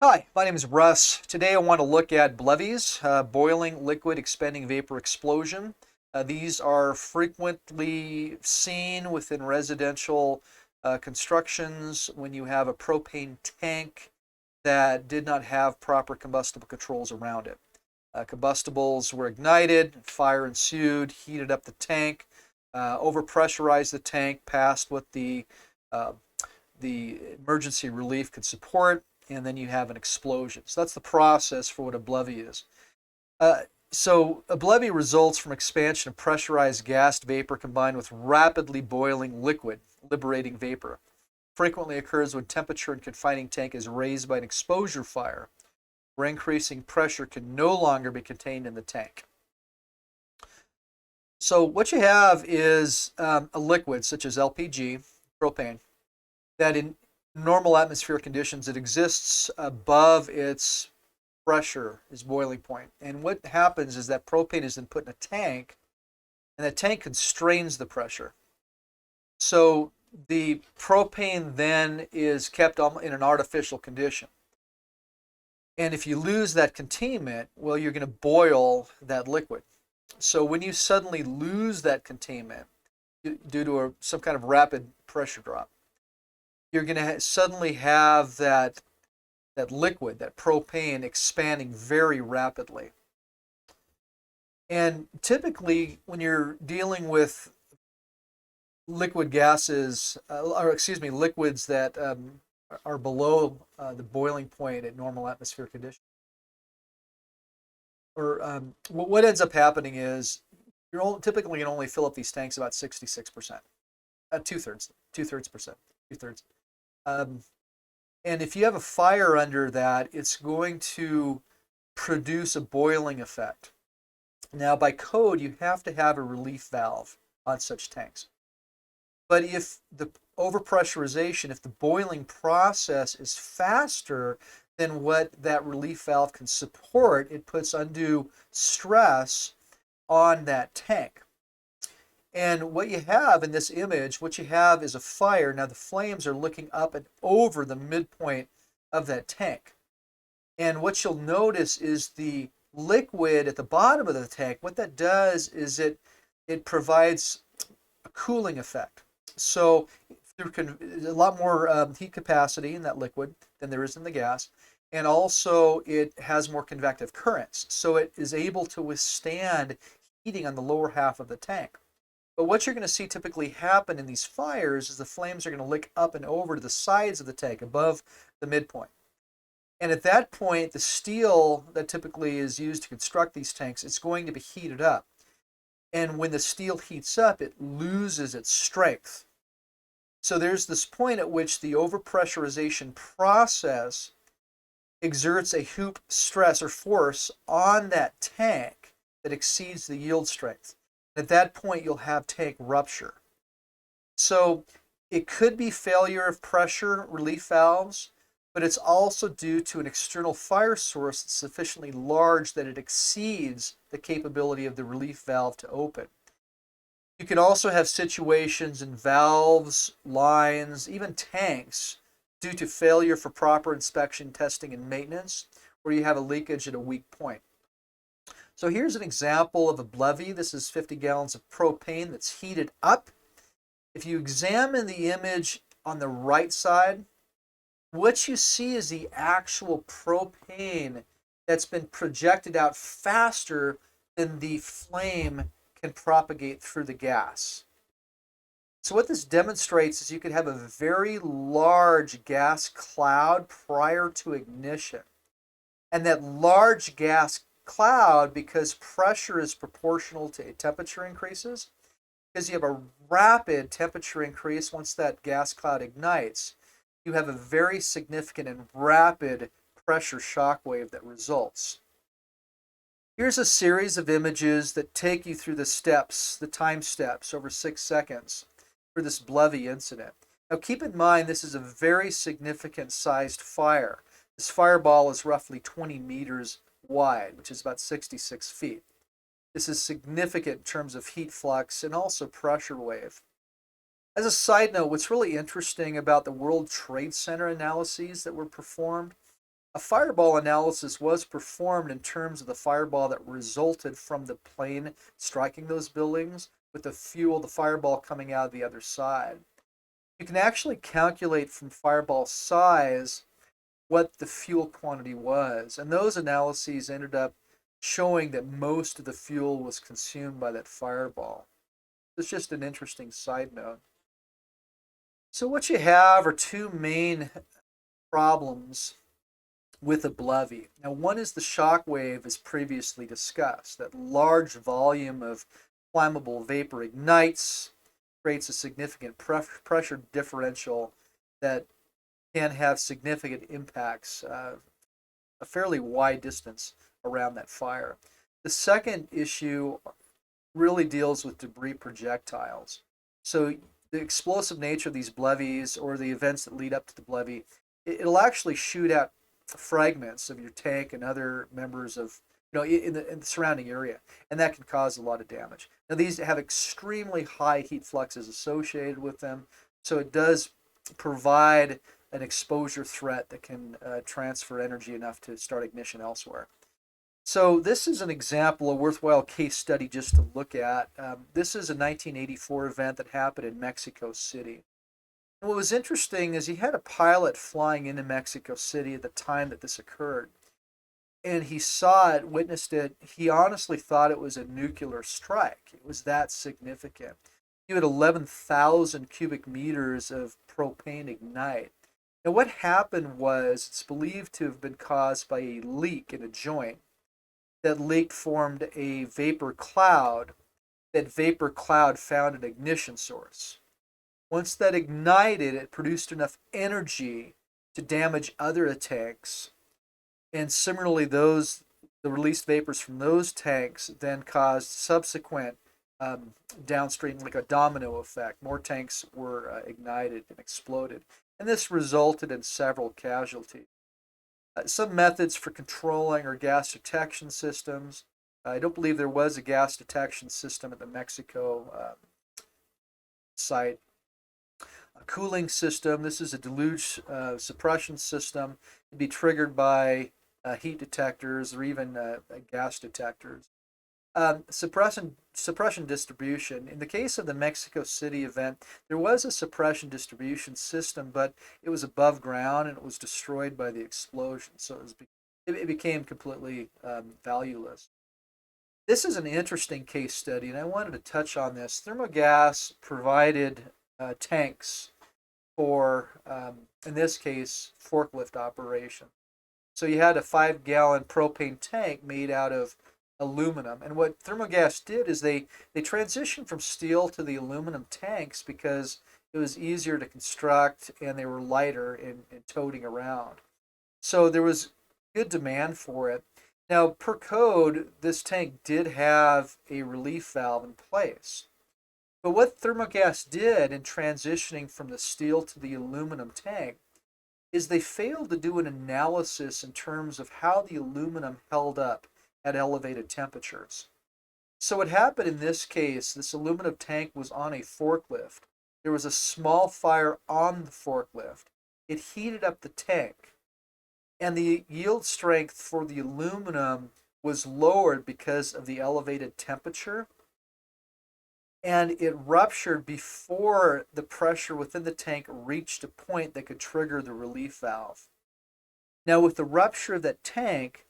Hi, my name is Russ. Today I want to look at BLEVEs, boiling liquid expanding vapor explosion. These are frequently seen within residential constructions when you have a propane tank that did not have proper combustible controls around it. Combustibles were ignited, fire ensued, heated up the tank, overpressurized the tank past what uh, the emergency relief could support, and then you have an explosion. So that's the process for what a BLEVE is. Uh, so a BLEVE results from expansion of pressurized gassed vapor combined with rapidly boiling liquid, liberating vapor. Frequently occurs when temperature in confining tank is raised by an exposure fire, where increasing pressure can no longer be contained in the tank. So what you have is a liquid such as LPG, propane, that in normal atmospheric conditions it exists above its pressure, its boiling point. And what happens is that propane is then put in a tank, and the tank constrains the pressure. So the propane then is kept in an artificial condition. And if you lose that containment, well, you're going to boil that liquid. So when you suddenly lose that containment due to some kind of rapid pressure drop, you're going to suddenly have that liquid, that propane, expanding very rapidly. And typically, when you're dealing with liquid gases, liquids that are below the boiling point at normal atmospheric conditions, or what ends up happening is you're typically going to only fill up these tanks about 66%, two-thirds percent, two-thirds. Um, And if you have a fire under that, it's going to produce a boiling effect. Now, by code, you have to have a relief valve on such tanks. But if the overpressurization, if the boiling process is faster than what that relief valve can support, it puts undue stress on that tank. And what you have in this image, what you have is a fire. Now the flames are looking up and over the midpoint of that tank. And what you'll notice is the liquid at the bottom of the tank, what that does is it provides a cooling effect. So there's a lot more heat capacity in that liquid than there is in the gas. And also it has more convective currents. So it is able to withstand heating on the lower half of the tank. But what you're going to see typically happen in these fires is the flames are going to lick up and over to the sides of the tank above the midpoint. And at that point, the steel that typically is used to construct these tanks, it's going to be heated up. And when the steel heats up, it loses its strength. So there's this point at which the overpressurization process exerts a hoop stress or force on that tank that exceeds the yield strength. At that point, you'll have tank rupture. So it could be failure of pressure relief valves, but it's also due to an external fire source that's sufficiently large that it exceeds the capability of the relief valve to open. You can also have situations in valves, lines, even tanks due to failure for proper inspection, testing, and maintenance, where you have a leakage at a weak point. So here's an example of a BLEVE. This is 50 gallons of propane that's heated up. If you examine the image on the right side, what you see is the actual propane that's been projected out faster than the flame can propagate through the gas. So what this demonstrates is you could have a very large gas cloud prior to ignition. And that large gas cloud, because pressure is proportional to temperature increases, because you have a rapid temperature increase once that gas cloud ignites, you have a very significant and rapid pressure shock wave that results. Here's a series of images that take you through the steps, the time steps over 6 seconds for this BLEVE incident. Now keep in mind this is a very significant sized fire. This fireball is roughly 20 meters wide, which is about 66 feet. This is significant in terms of heat flux and also pressure wave. As a side note, what's really interesting about the World Trade Center analyses that were performed, A fireball analysis was performed in terms of the fireball that resulted from the plane striking those buildings with the fireball coming out of the other side. You can actually calculate from fireball size what the fuel quantity was. And those analyses ended up showing that most of the fuel was consumed by that fireball. It's just an interesting side note. So what you have are two main problems with a BLEVE. Now, one is the shock wave, as previously discussed. That large volume of flammable vapor ignites, creates a significant pressure differential that can have significant impacts, a fairly wide distance around that fire. The second issue really deals with debris projectiles. So the explosive nature of these BLEVEs, or the events that lead up to the BLEVE, it'll actually shoot out fragments of your tank and other members of, in the surrounding area, and that can cause a lot of damage. Now, these have extremely high heat fluxes associated with them, so it does provide an exposure threat that can transfer energy enough to start ignition elsewhere. So this is an example, a worthwhile case study just to look at. This is a 1984 event that happened in Mexico City. And what was interesting is he had a pilot flying into Mexico City at the time that this occurred. And he saw it, witnessed it. He honestly thought it was a nuclear strike. It was that significant. You had 11,000 cubic meters of propane ignite. And what happened was, it's believed to have been caused by a leak in a joint. That leak formed a vapor cloud. That vapor cloud found an ignition source. Once that ignited, it produced enough energy to damage other tanks. And similarly, the released vapors from those tanks then caused subsequent downstream, like a domino effect. More tanks were ignited and exploded. And this resulted in several casualties. Some methods for controlling are gas detection systems. I don't believe there was a gas detection system at the Mexico site. A cooling system. This is a deluge suppression system. It'd be triggered by heat detectors or even gas detectors. Suppression distribution. In the case of the Mexico City event, there was a suppression distribution system, but it was above ground and it was destroyed by the explosion. So it became completely valueless. This is an interesting case study, and I wanted to touch on this. Thermogas provided tanks for, in this case, forklift operation. So you had a 5-gallon propane tank made out of aluminum. And what Thermogas did is they transitioned from steel to the aluminum tanks because it was easier to construct and they were lighter in toting around. So there was good demand for it. Now, per code, this tank did have a relief valve in place. But what Thermogas did in transitioning from the steel to the aluminum tank is they failed to do an analysis in terms of how the aluminum held up at elevated temperatures. So what happened in this case, this aluminum tank was on a forklift. There was a small fire on the forklift. It heated up the tank. And the yield strength for the aluminum was lowered because of the elevated temperature. And it ruptured before the pressure within the tank reached a point that could trigger the relief valve. Now, with the rupture of that tank,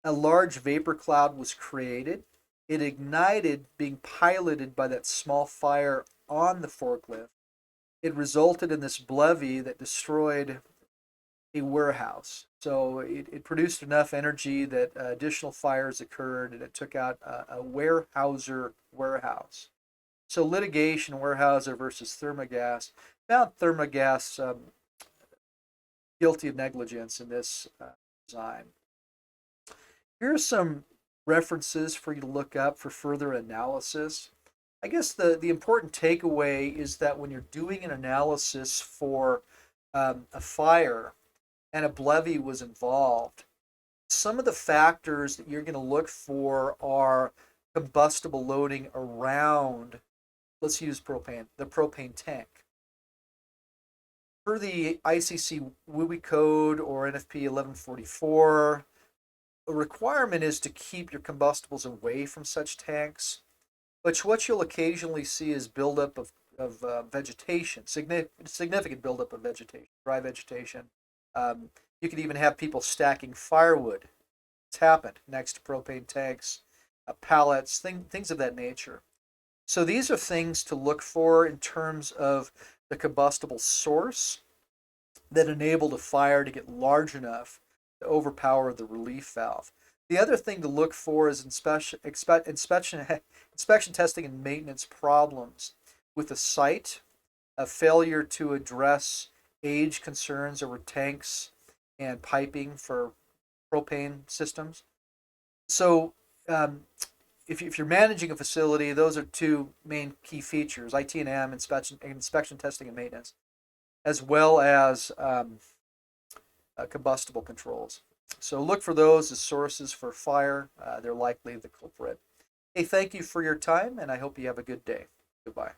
a large vapor cloud was created. It ignited, being piloted by that small fire on the forklift. It resulted in this BLEVE that destroyed a warehouse. So it produced enough energy that additional fires occurred, and it took out a Weyerhaeuser warehouse. So litigation, Weyerhaeuser versus Thermogas, found Thermogas guilty of negligence in this design. Here are some references for you to look up for further analysis. I guess the important takeaway is that when you're doing an analysis for a fire and a BLEVE was involved, some of the factors that you're going to look for are combustible loading around, let's use propane, the propane tank. Per the ICC WUI code or NFP 1144, a requirement is to keep your combustibles away from such tanks. But what you'll occasionally see is buildup of vegetation, significant buildup of vegetation, dry vegetation. You could even have people stacking firewood. It's happened next to propane tanks, pallets, things of that nature. So these are things to look for in terms of the combustible source that enable the fire to get large enough to overpower the relief valve. The other thing to look for is inspection testing, and maintenance problems with the site, a failure to address age concerns over tanks and piping for propane systems. So, if you're managing a facility, those are two main key features: IT&M, inspection testing, and maintenance, as well as combustible controls. So look for those as sources for fire. They're likely the culprit. Hey, thank you for your time, and I hope you have a good day. Goodbye.